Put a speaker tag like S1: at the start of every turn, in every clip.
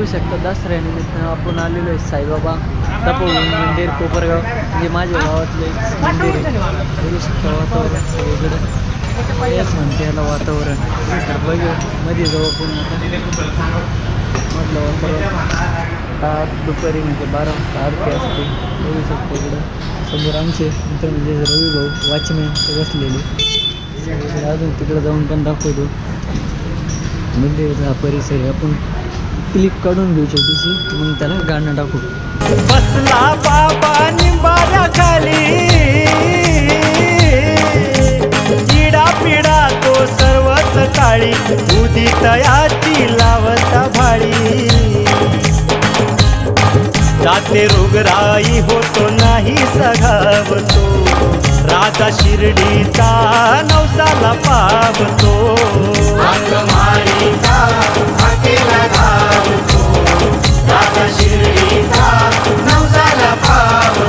S1: बघू शकता दसऱ्यानिमित्त आपण आलेलो आहे साईबाबा तपोवन मंदिर कोपरगाव, म्हणजे माझ्या गावातले मंदिर आहे. बघू शकता वातावरण सगळीकडं हेच म्हणते याला वातावरण. तर बघू मध्ये जाऊ आपण आता मधलं वातावरण. दुपारी म्हणजे 12 वाजता आरती असते. बघू शकतो इकडं समोर आमचे मित्र म्हणजे रवी भाऊ वॉचमॅन बसलेले. अजून तिकडं जाऊन पण दाखवतो मंदिराचा परिसर आहे. आपण क्लिप काढून घेऊ छोटीशी, मग त्याला गाणं टाकू.
S2: बसला बाबा निंबाऱ्या खाली, पिढा पिढा तो सर्वच काळी, उदितयाची लावता भाळी. जाते रोगराई होतो नाही सघावतो, राजा शिर्डीचा नवसाला पावतो. राजा शिर्डीचा नवसाला पावतो.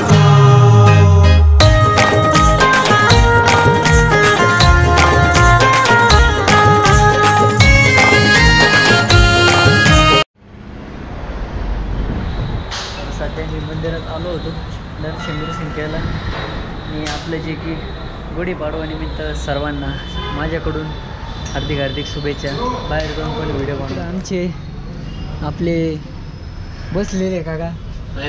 S1: सध्या मी मंदिरात आलो होतो दर्शन केला आणि आपलं जे की गुढीपाडवानिमित्त सर्वांना माझ्याकडून हार्दिक हार्दिक शुभेच्छा. बाहेर जाऊन पण व्हिडिओ बनवतो. आमचे आपले बसलेले काका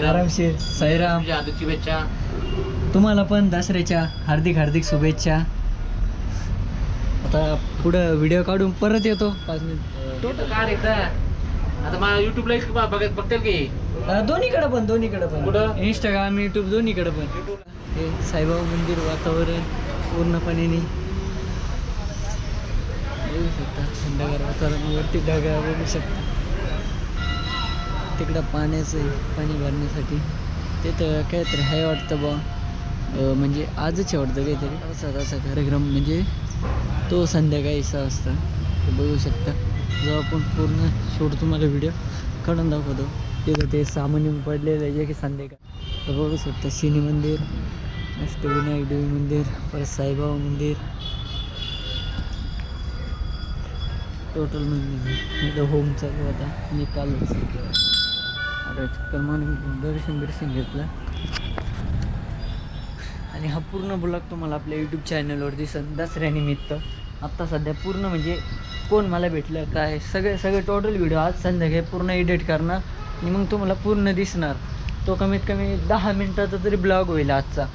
S1: आरामशीर साईराम, शुभेच्छा तुम्हाला पण दसऱ्याच्या हार्दिक हार्दिक शुभेच्छा. आता पुढं व्हिडिओ काढून परत येतो 5 मिनिट.
S3: आता मला युट्यूबला बघतील की
S1: दोन्हीकडे पण इंस्टाग्राम यूट्यूब दोन्हीकडे पण. हे साईबाबा मंदिर वातावरण पूर्णपणे बघू शकता. थंडगार वातावरण, वरती ढगा बघू शकता. तिकडं पाण्याचं पाणी भरण्यासाठी तिथं काहीतरी आहे वाटतं बा, म्हणजे आजच वाटतं काहीतरी असा कार्यक्रम, म्हणजे तो संध्याकाळी 6 वाजता. बघू शकता. जो आपण पूर्ण शूट तुम्हाला व्हिडिओ काढून दाखवतो. तिथं ते सामान्य पडलेलं आहे जे की संध्याकाळ. तर बघू शकता शनी मंदिर, अष्टविनायक देवी मंदिर, परत साईबाबा मंदिर, टोटल मंदिर. होम चालू होता मी कालच आता चक्कर मारून दर्शन घेतलं. आणि हा पूर्ण ब्लॉग तुम्हाला आपल्या यूट्यूब चॅनलवर दिसेल दसऱ्यानिमित्त. आत्ता सध्या पूर्ण म्हणजे कोण मला भेटलं काय सगळे टोटल व्हिडिओ आज संध्याकाळी पूर्ण एडिट करणार आणि मग तुम्हाला पूर्ण दिसणार. तो कमीत कमी 10 मिनिटाचा तरी ब्लॉग होईल आजचा.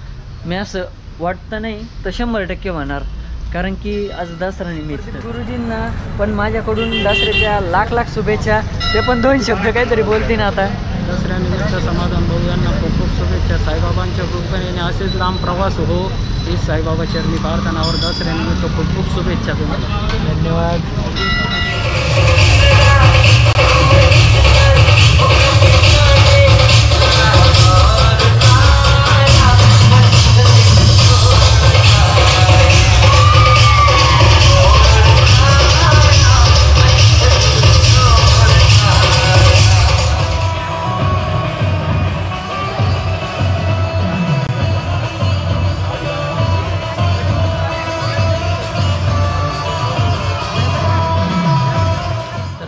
S1: मी असं वाटतं नाही तर 100% होणार, कारण की आज दसरा निमित्त. गुरुजींना पण माझ्याकडून दसऱ्याच्या लाख शुभेच्छा. ते पण 2 शब्द काहीतरी बोलतील आता.
S4: दसऱ्यानिमित्त समाधान भाऊ यांना खूप शुभेच्छा. साईबाबांच्या कृपेने असेच लांब प्रवास हो ही साईबाबा चरणी प्रार्थनावर दसऱ्यानिमित्त खूप शुभेच्छा तुम्हाला.
S1: धन्यवाद.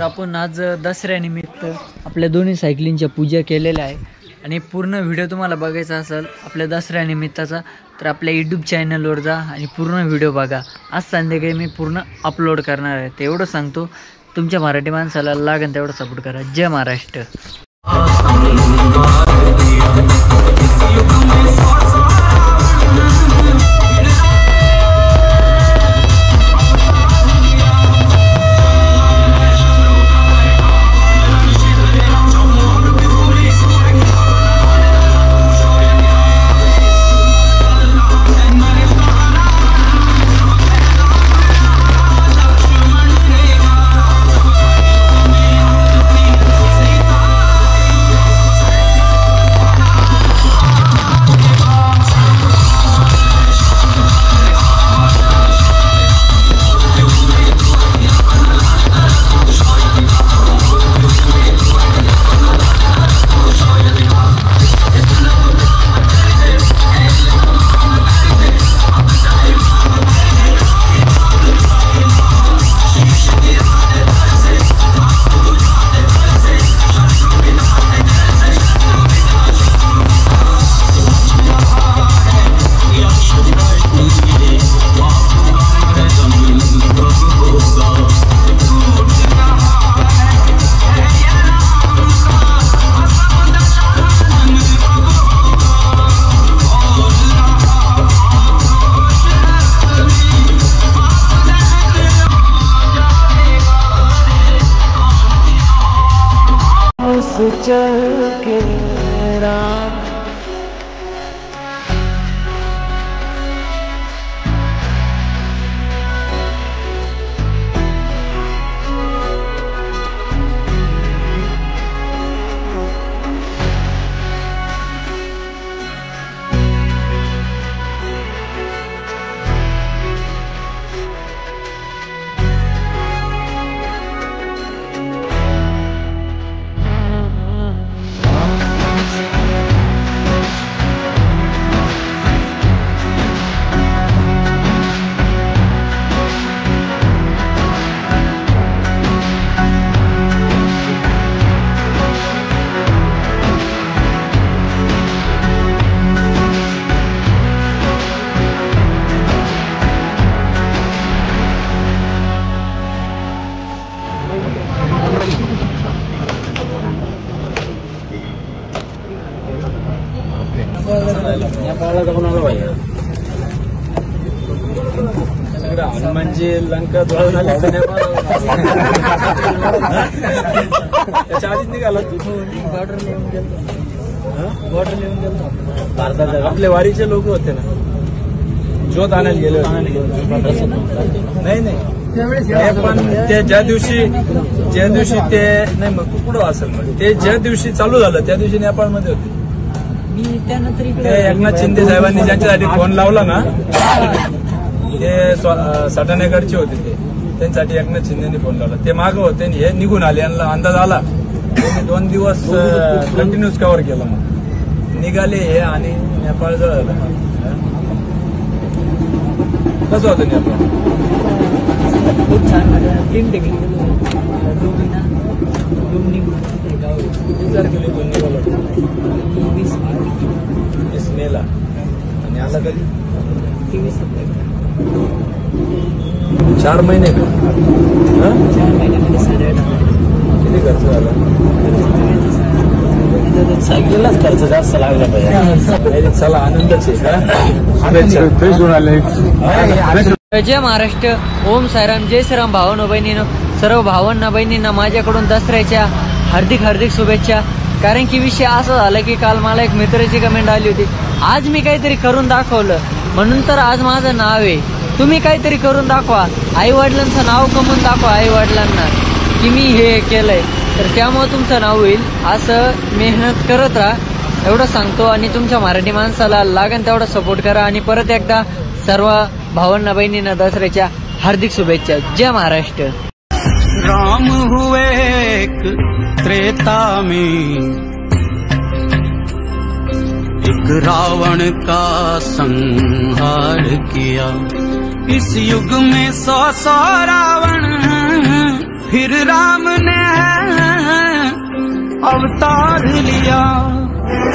S1: आपण आज दसऱ्यानिमित्त आपल्या दोन्ही सायकलिंगच्या पूजा केलेल्या आहे. आणि पूर्ण व्हिडिओ तुम्हाला बघायचा असेल आपल्या दसऱ्यानिमित्ताचा तर आपल्या यूट्यूब चॅनलवर जा आणि पूर्ण व्हिडिओ बघा. आज संध्याकाळी मी पूर्ण अपलोड करणार आहे. ते एवढं सांगतो, तुमच्या मराठी माणसाला लागेल तेवढं सपोर्ट करा. जय महाराष्ट्र. चल के राम।
S5: हनुमानजी लंका धुळा झाली त्याच्या आधीच निघाला
S1: बॉर्डर लिहून गेलो, बॉर्डर लिहून गेलो
S5: भारताच्या आपले वारीचे लोक होते ना, ज्योत आणायला गेले होते. नाही नाही, पण ते ज्या दिवशी ते नाही मग कुठं असेल म्हणजे ते ज्या दिवशी चालू झालं त्या दिवशी नेपाळमध्ये होते.
S1: मी त्यानंतर
S5: ते एकनाथ शिंदे साहेबांनी ज्यांच्यासाठी फोन लावला ना ते साठाणेकरचे होते, ते त्यांच्यासाठी एकनाथ शिंदेनी फोन लावला. ते मागं होते हे निघून आले, यांना अंदाज आला. त्यांनी 2 दिवस कंटिन्यूस कव्हर केलं. मग निघाले हे आणि नेपाळ जवळ कसं होतं नेपाळ?
S1: खूप छान वाटलं. 3 डिग्री निघून
S5: 20 मेला आणि आला कधी
S1: 23 सप्टेंबर
S5: 4 महिने का?
S1: 4 महिन्यामध्ये 8.5
S5: किती खर्च झाला?
S1: सायकललाच खर्च जास्त लागला पाहिजे.
S5: चला आनंदच आहे.
S1: जय महाराष्ट्र, ओम साईराम, जय श्रीराम. भावांनो बहिणीनो, सर्व भावांना बहिणींना माझ्याकडून दसऱ्याच्या हार्दिक हार्दिक शुभेच्छा. कारण की विषय असा झाला की काल मला एक मित्राची कमेंट आली होती, आज मी काहीतरी करून दाखवलं म्हणून तर आज माझं नाव आहे. तुम्ही काहीतरी करून दाखवा, आई वडिलांचं नाव कमवून दाखवा आई वडिलांना की मी हे केलंय, तर त्यामुळे तुमचं नाव होईल. असं मेहनत करत राहा एवढं सांगतो. आणि तुमच्या मराठी माणसाला लागेल तेवढा सपोर्ट करा. आणि परत एकदा सर्व भावांना बहिणींना दसऱ्याच्या हार्दिक शुभेच्छा. जय महाराष्ट्र.
S2: राम हुए एक त्रेता में, एक रावण का संहार किया. इस युग में 100 रावण, फिर राम ने अवतार लिया.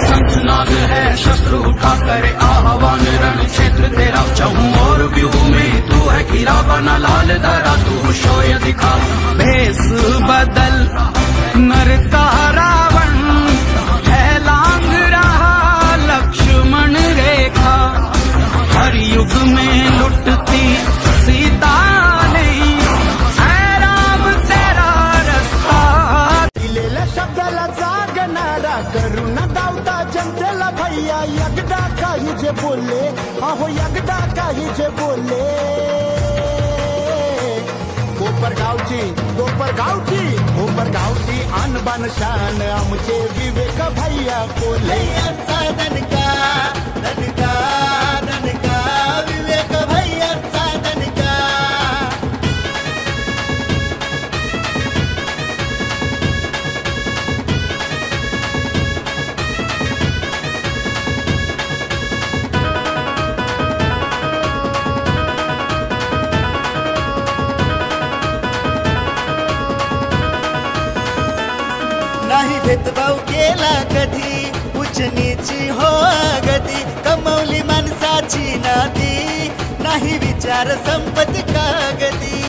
S2: शंखनाद है शस्त्र उठा करे आह्वान, रण क्षेत्र तेरा चहूं और व्यूह में तू है गिरा बना लाल धरा तू शौर्य दिखा. भेष बदल नर का रावण है लांग रहा लक्ष्मण रेखा. हर युग में लुटती सीता नहीं, है राम तेरा रस्ता. दिलेल्या शब्दाला जागणारा, करुण दावता जनतेला भैया. एकदा काही जे बोलले, अहो एकदा काही जे बोलले. कोपरगावची आणबान शान आमचे विवेक भैया कोल्हे. दणका दणका दणका विवेक भैयाचा दणका. नाही भेदभाव केला कधी, उच्च नीची हो गती. कमवली माणसाची नाती, नाही विचार संपत्ती कागदी.